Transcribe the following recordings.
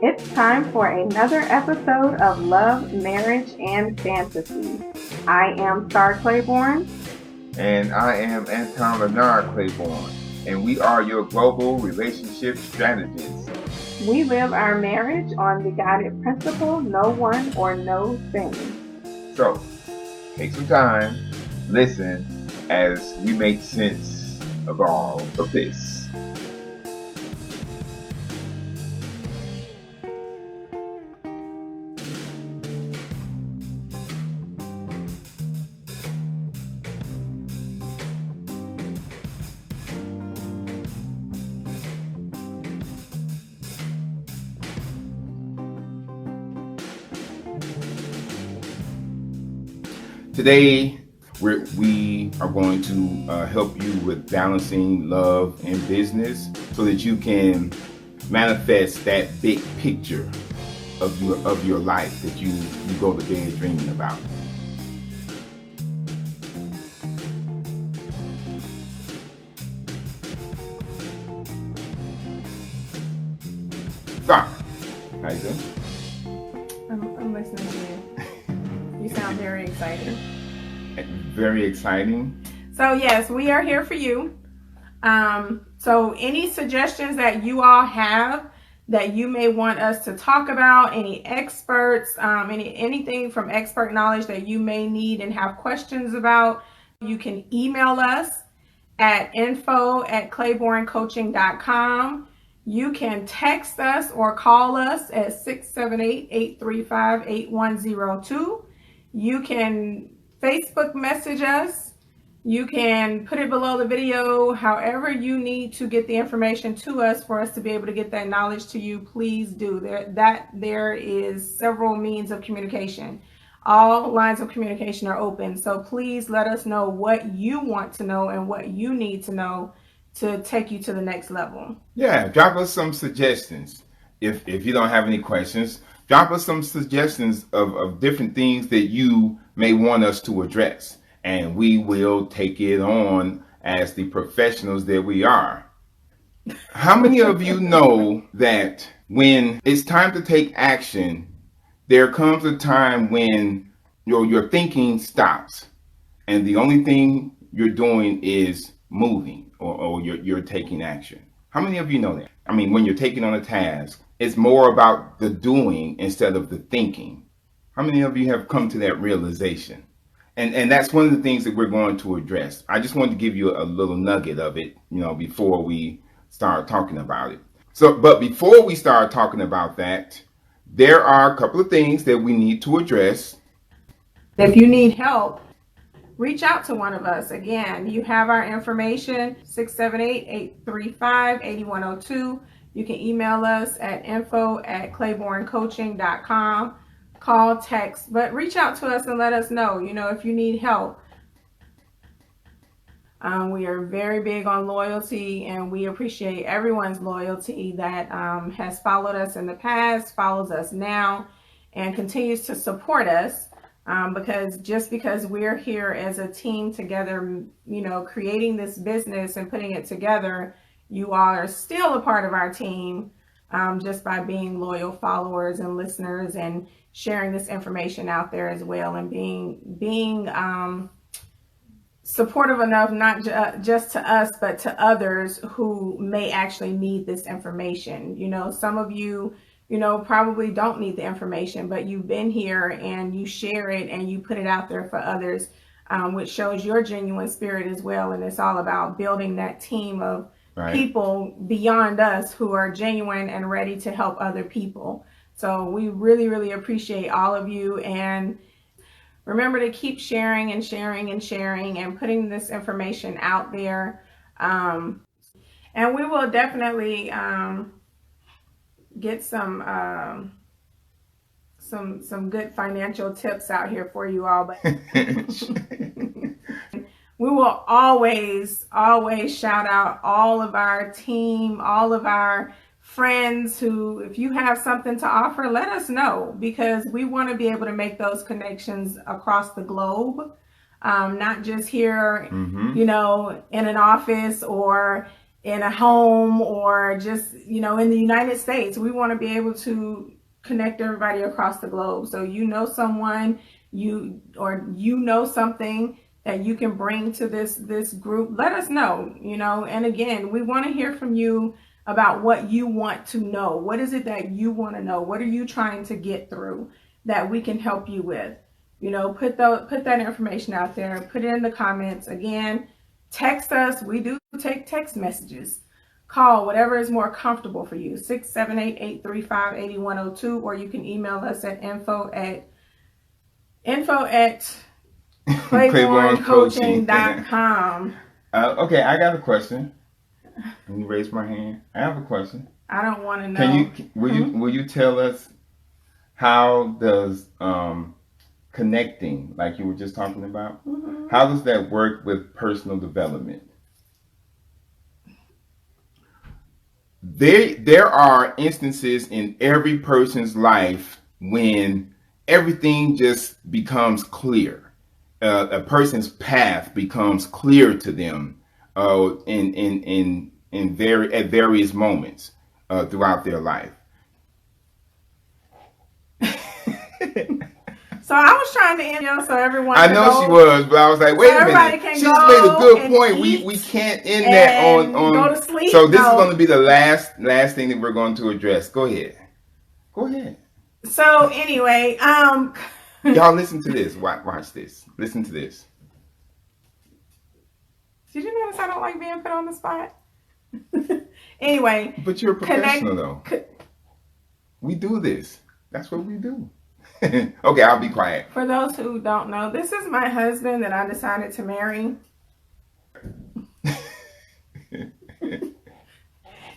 It's time for another episode of Love, Marriage, and Fantasy. I am Star Claiborne. And I am Anton Leonard Claiborne, and we are your global relationship strategists. We live our marriage on the guided principle, no one or no thing. So, take some time, listen, as we make sense of all of this. Today, we are going to help you with balancing love and business so that you can manifest that big picture of your life that you go to bed dreaming about. Stop. How you doing? I'm listening to you. You sound very excited. Very exciting. So yes, we are here for you. So any suggestions that you all have that you may want us to talk about, any experts, anything from expert knowledge that you may need and have questions about, you can email us at info@claibornecoaching.com. You can text us or call us at 678-835-8102. You can Facebook message us. You can put it below the video. However you need to get the information to us for us to be able to get that knowledge to you, please do. There is several means of communication. All lines of communication are open. So please let us know what you want to know and what you need to know to take you to the next level. Yeah, drop us some suggestions. If you don't have any questions, drop us some suggestions of different things that you may want us to address. And we will take it on as the professionals that we are. How many of you know that when it's time to take action, there comes a time when your thinking stops and the only thing you're doing is moving or you're taking action? How many of you know that? I mean, when you're taking on a task, it's more about the doing instead of the thinking. How many of you have come to that realization? And that's one of the things that we're going to address. I just wanted to give you a little nugget of it, before we start talking about it. But before we start talking about that, there are a couple of things that we need to address. If you need help, reach out to one of us. Again, you have our information, 678-835-8102. You can email us at info@claibornecoaching.com. Call, text, but reach out to us and let us know, if you need help. We are very big on loyalty, and we appreciate everyone's loyalty that has followed us in the past, follows us now, and continues to support us. Because we're here as a team together, creating this business and putting it together, you are still a part of our team, just by being loyal followers and listeners and sharing this information out there as well, and being supportive enough, not just to us, but to others who may actually need this information. Some of you, probably don't need the information, but you've been here and you share it and you put it out there for others, which shows your genuine spirit as well. And it's all about building that team of people beyond us who are genuine and ready to help other people. So we really, really appreciate all of you. And remember to keep sharing and sharing and sharing and putting this information out there. And we will definitely get some good financial tips out here for you all. But we will always shout out all of our team, all of our friends who, if you have something to offer, let us know, because we want to be able to make those connections across the globe, not just here, in an office or in a home or just, in the United States. We want to be able to connect everybody across the globe. So someone, you know something that you can bring to this group, let us know. And again, we want to hear from you about what you want to know. What is it that you want to know? What are you trying to get through that we can help you with? Put that information out there, put it in the comments. Again, text us. We do take text messages. Call, whatever is more comfortable for you, 678-835-8102, or you can email us at info at claibornecoaching.com. Okay, I got a question. Let me raise my hand. I have a question. I don't want to know. Will you tell us how does connecting, like you were just talking about, how does that work with personal development? There are instances in every person's life when everything just becomes clear. A person's path becomes clear to them at various moments throughout their life. So I was trying to end so everyone. I know she was, but I was like, wait a minute. She just made a good point. We can't end that on go to sleep. So this is going to be the last thing that we're going to address. Go ahead. So anyway, y'all listen to this. Watch this. Listen to this. Did you notice I don't like being put on the spot? Anyway. But you're a professional though. We do this. That's what we do. Okay, I'll be quiet. For those who don't know, this is my husband that I decided to marry.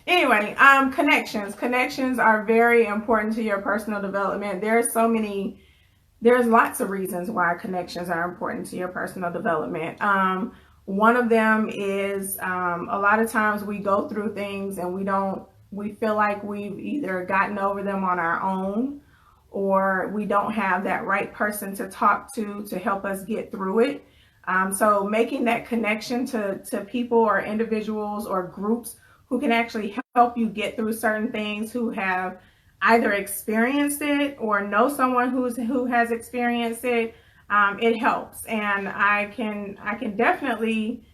Anyway, connections. Connections are very important to your personal development. There's lots of reasons why connections are important to your personal development. One of them is a lot of times we go through things and we feel like we've either gotten over them on our own, or we don't have that right person to talk to help us get through it. So making that connection to people or individuals or groups who can actually help you get through certain things, who have either experienced it or know someone who has experienced it, it helps. And I can definitely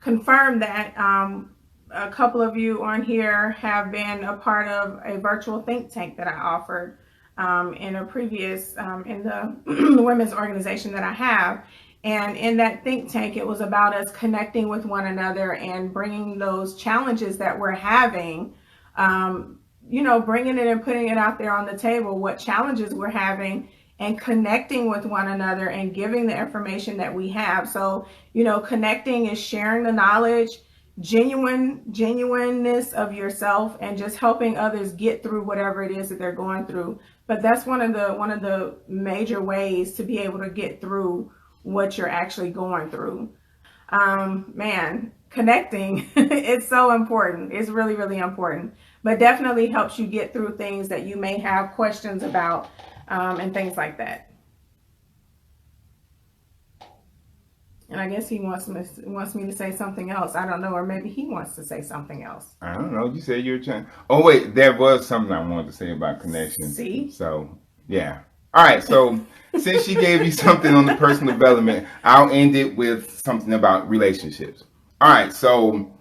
confirm that a couple of you on here have been a part of a virtual think tank that I offered in a previous, in the women's organization that I have. And in that think tank, it was about us connecting with one another and bringing those challenges that we're having, bringing it and putting it out there on the table, what challenges we're having, and connecting with one another and giving the information that we have. So, connecting is sharing the knowledge, genuineness of yourself, and just helping others get through whatever it is that they're going through. But that's one of the major ways to be able to get through what you're actually going through. Connecting, it's so important. It's really, really important, but definitely helps you get through things that you may have questions about, and things like that. And I guess he wants me to say something else. I don't know, or maybe he wants to say something else. I don't know. You said you were trying. Oh wait, there was something I wanted to say about connections. See? So yeah. All right. So since she gave you something on the personal development, I'll end it with something about relationships. All right. So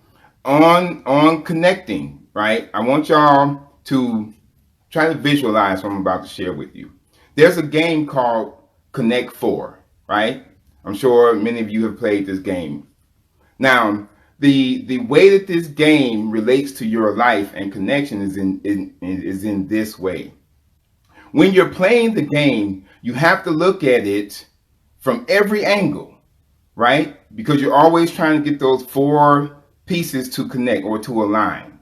on connecting, right? I want y'all to try to visualize what I'm about to share with you. There's a game called Connect 4, right? I'm sure many of you have played this game. Now, the way that this game relates to your life and connection is in this way. When you're playing the game, you have to look at it from every angle, right? Because you're always trying to get those 4 pieces to connect or to align.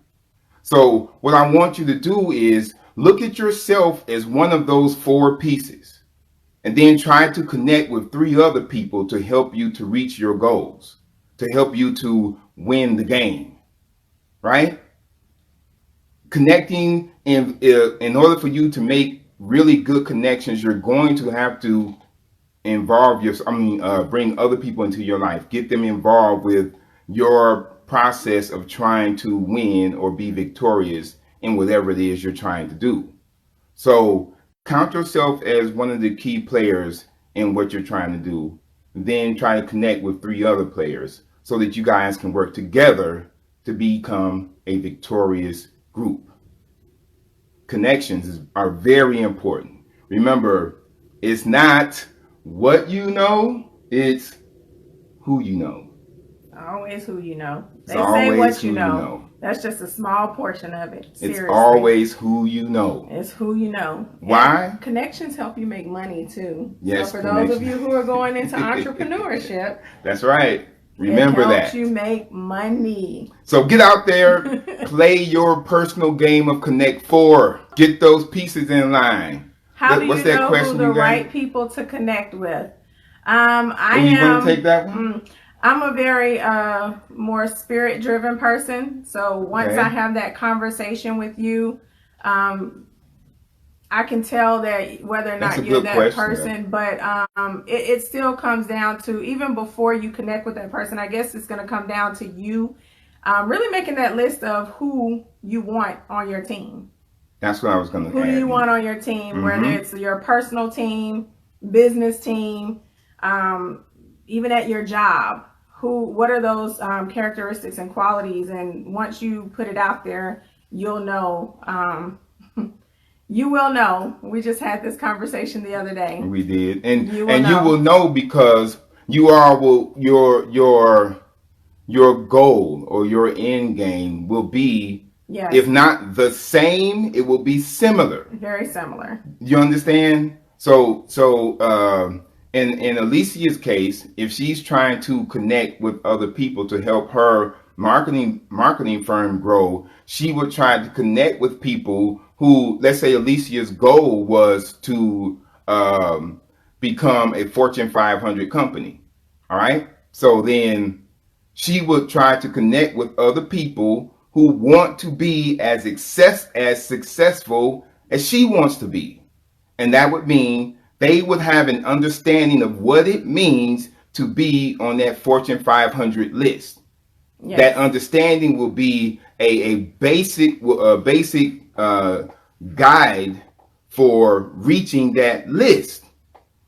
So what I want you to do is look at yourself as one of those 4 pieces. And then try to connect with 3 other people to help you to reach your goals, to help you to win the game, right? Connecting, in order for you to make really good connections, you're going to have to bring other people into your life, get them involved with your process of trying to win or be victorious in whatever it is you're trying to do. So count yourself as one of the key players in what you're trying to do. Then try to connect with 3 other players so that you guys can work together to become a victorious group. Connections are very important. Remember, it's not what you know, it's who you know. Always who you know. They It's say always what you who you know. know. That's just a small portion of it. Seriously. It's always who you know. It's who you know. Why? And connections help you make money too. Yes, So for those of you who are going into entrepreneurship, that's right. Remember it helps that. you make money. So get out there, play your personal game of Connect 4. Get those pieces in line. How do What's you that know question who the you got? right people to connect with? You want to take that one? I'm a very more spirit driven person. So once Okay. I have that conversation with you, I can tell that whether or That's not a you're good that question, person, but it still comes down to, even before you connect with that person, I guess it's going to come down to you really making that list of who you want on your team. That's what I was going to Who add. do you want on your team, Mhm. whether it's your personal team, business team, even at your job. What are those characteristics and qualities? And once you put it out there, you'll know. You will know. We just had this conversation the other day. We did, and You you will know because you your goal or your end game will be, Yes, if not the same, it will be similar. very similar. You understand? So in Alicia's case, if she's trying to connect with other people to help her marketing firm grow, she would try to connect with people who, let's say Alicia's goal was to become a Fortune 500 company. All right. So then she would try to connect with other people who want to be as successful as she wants to be. And that would mean they would have an understanding of what it means to be on that Fortune 500 list. Yes. That understanding will be a basic guide for reaching that list.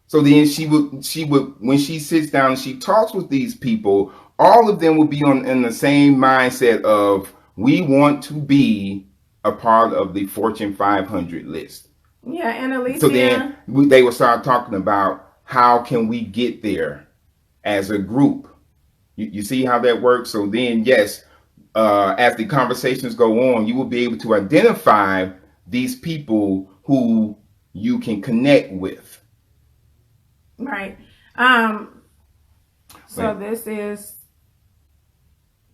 So then she would when she sits down and she talks with these people, all of them will be in the same mindset of, we want to be a part of the Fortune 500 list. Yeah, and Alicia. So then they will start talking about, how can we get there as a group? You see how that works? So then, yes, as the conversations go on, you will be able to identify these people who you can connect with. Right. So this is.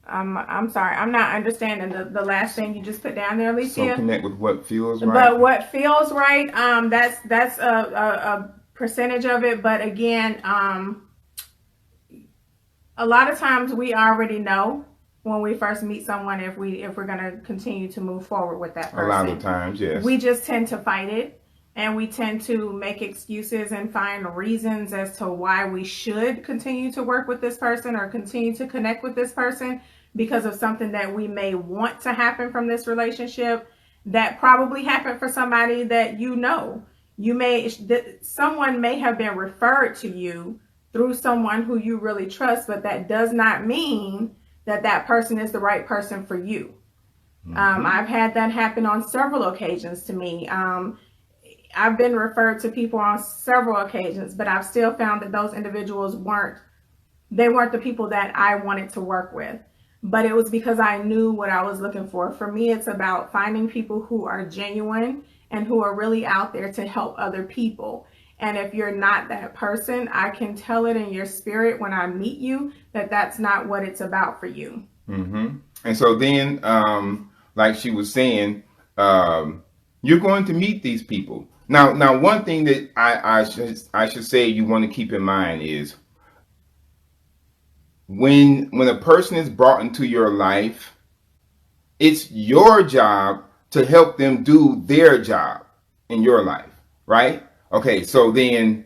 I'm sorry. I'm not understanding the last thing you just put down there, Alicia. So connect with what feels right. But what feels right, that's a percentage of it. But again, a lot of times we already know when we first meet someone if we're going to continue to move forward with that person. A lot of times, yes. We just tend to fight it, and we tend to make excuses and find reasons as to why we should continue to work with this person or continue to connect with this person, because of something that we may want to happen from this relationship that probably happened for somebody that you know. Someone may have been referred to you through someone who you really trust, but that does not mean that that person is the right person for you. Mm-hmm. I've had that happen on several occasions to me. I've been referred to people on several occasions, but I've still found that those individuals weren't the people that I wanted to work with. But it was because I knew what I was looking for. For me, it's about finding people who are genuine and who are really out there to help other people. And if you're not that person, I can tell it in your spirit when I meet you that that's not what it's about for you. Mm-hmm. And so then, like she was saying, you're going to meet these people. Now, one thing that I should say you want to keep in mind is, when a person is brought into your life, it's your job to help them do their job in your life, right? Okay, so then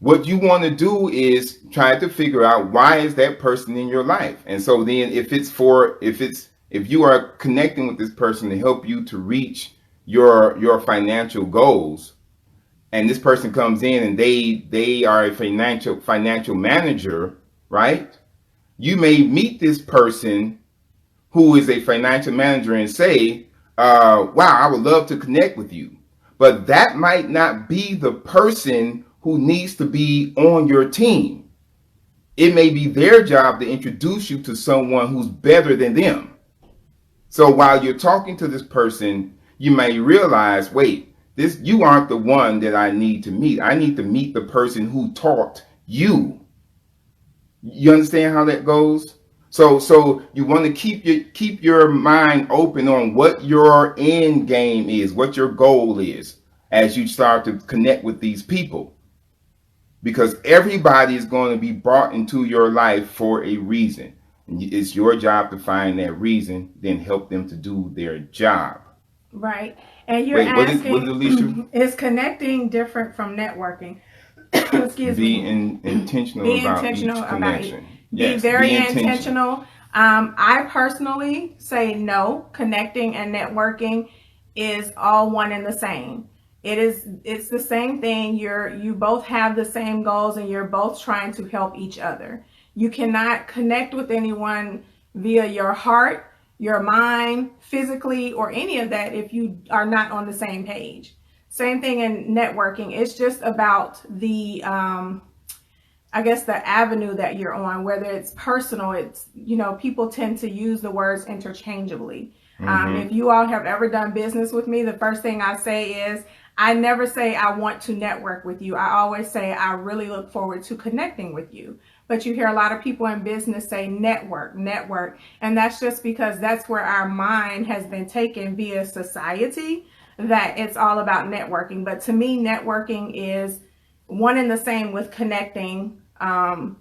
What you want to do is try to figure out why is that person in your life. And so then if you are connecting with this person to help you to reach your financial goals, and this person comes in and they are a financial manager, right? You may meet this person who is a financial manager and say, wow, I would love to connect with you. But that might not be the person who needs to be on your team. It may be their job to introduce you to someone who's better than them. So while you're talking to this person, you may realize, wait, you aren't the one that I need to meet. I need to meet the person who taught you. You understand how that goes? So you want to keep your mind open on what your end game is, what your goal is as you start to connect with these people. Because everybody is going to be brought into your life for a reason. And it's your job to find that reason, then help them to do their job. Right. And you're asking, what is Alicia? Is connecting different from networking? Excuse me. Intentional about each connection. Be very intentional. I personally say no. Connecting and networking is all one and the same. It's the same thing. You both have the same goals and you're both trying to help each other. You cannot connect with anyone via your heart, your mind, physically, or any of that if you are not on the same page. Same thing in networking. It's just about the I guess the avenue that you're on, whether it's personal, it's, people tend to use the words interchangeably. If you all have ever done business with me, the first thing I say is, I never say I want to network with you. I always say I really look forward to connecting with you. But you hear a lot of people in business say network. And that's just because that's where our mind has been taken via society, that it's all about networking. But to me, networking is one and the same with connecting and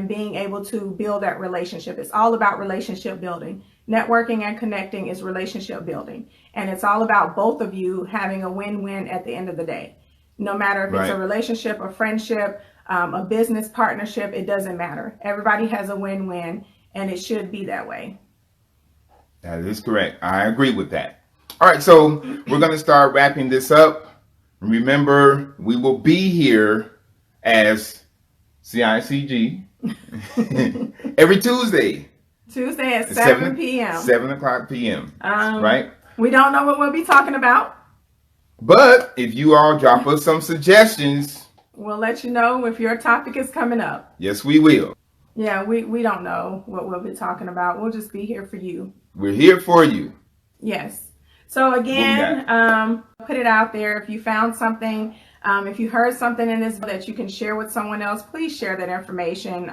being able to build that relationship. It's all about relationship building. Networking and connecting is relationship building. And it's all about both of you having a win-win at the end of the day. No matter if it's a relationship, a friendship, a business partnership, it doesn't matter. Everybody has a win-win, and it should be that way. That is correct. I agree with that. All right, so we're going to start wrapping this up. Remember, we will be here as CICG every Tuesday at 7 p.m. 7 o'clock p.m. Right? We don't know what we'll be talking about. But if you all drop us some suggestions, we'll let you know if your topic is coming up. Yes, we will. Yeah, we don't know what we'll be talking about. We'll just be here for you. We're here for you. Yes. So again, put it out there. If you found something, if you heard something in this that you can share with someone else, please share that information.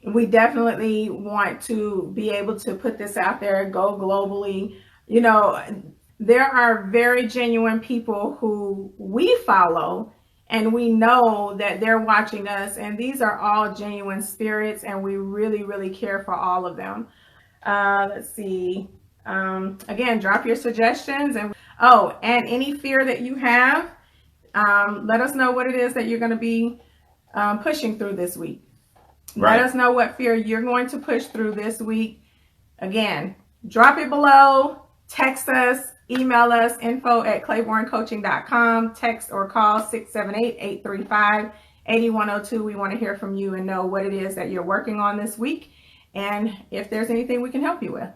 We definitely want to be able to put this out there, go globally. There are very genuine people who we follow, and we know that they're watching us, and these are all genuine spirits, and we really, really care for all of them. Let's see. Again, drop your suggestions, and any fear that you have, let us know what it is that you're going to be pushing through this week. Right. Let us know what fear you're going to push through this week. Again, drop it below, text us, email us, info@claibornecoaching.com, text or call 678-835-8102. We want to hear from you and know what it is that you're working on this week, and if there's anything we can help you with.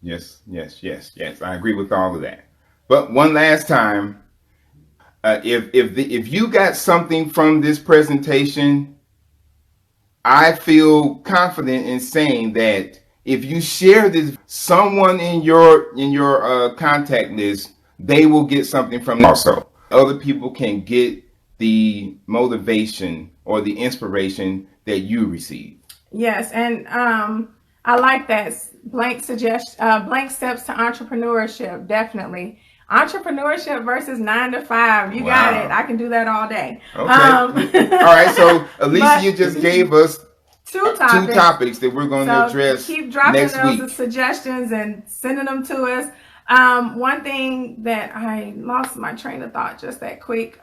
Yes. I agree with all of that. But one last time, if you got something from this presentation, I feel confident in saying that if you share this, someone in your contact list, they will get something from it also. Other people can get the motivation or the inspiration that you receive. Yes, and I like that. Blank steps to entrepreneurship. Definitely. Entrepreneurship versus 9 to 5. You got it. I can do that all day. Okay. All right. So Alicia just gave us two topics that we're going to address. Keep dropping next those week. Suggestions and sending them to us. One thing that I lost my train of thought just that quick.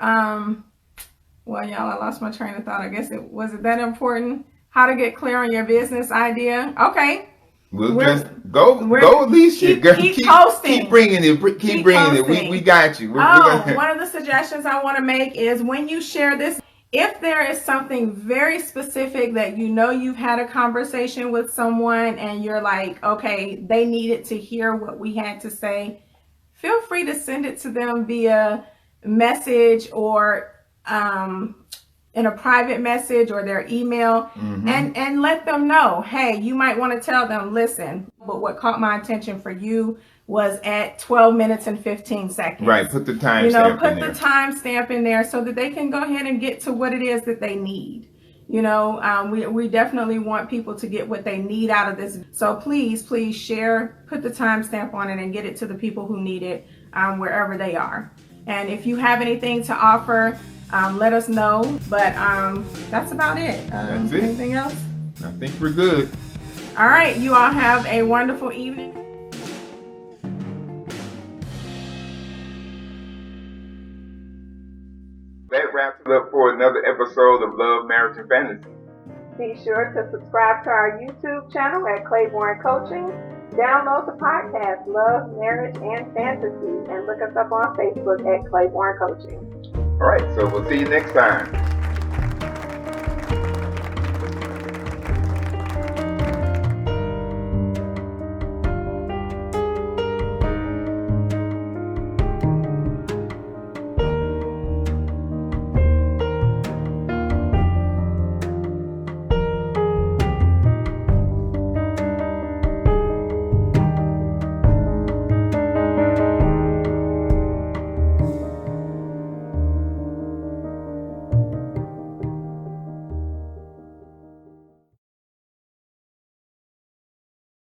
Well, y'all, I lost my train of thought. I guess it that important? How to get clear on your business idea? Okay. We'll just go, Alicia. Keep posting. Keep bringing it. Keep bringing it. We got you. One of the suggestions I want to make is when you share this, if there is something very specific that you know you've had a conversation with someone and you're like, okay, they needed to hear what we had to say, feel free to send it to them via message or in a private message or their email, and let them know, hey, you might want to tell them, listen, but what caught my attention for you was at 12 minutes and 15 seconds. Right, put the time stamp put in there. the time stamp in there so that they can go ahead and get to what it is that they need. We definitely want people to get what they need out of this. So please share, put the time stamp on it and get it to the people who need it wherever they are. And if you have anything to offer, let us know. But that's about it. That's it. Anything else? I think we're good. All right. You all have a wonderful evening. That wraps it up for another episode of Love, Marriage, and Fantasy. Be sure to subscribe to our YouTube channel at Claiborne Coaching. Download the podcast, Love, Marriage, and Fantasy, and look us up on Facebook at Claiborne Coaching. All right, so we'll see you next time.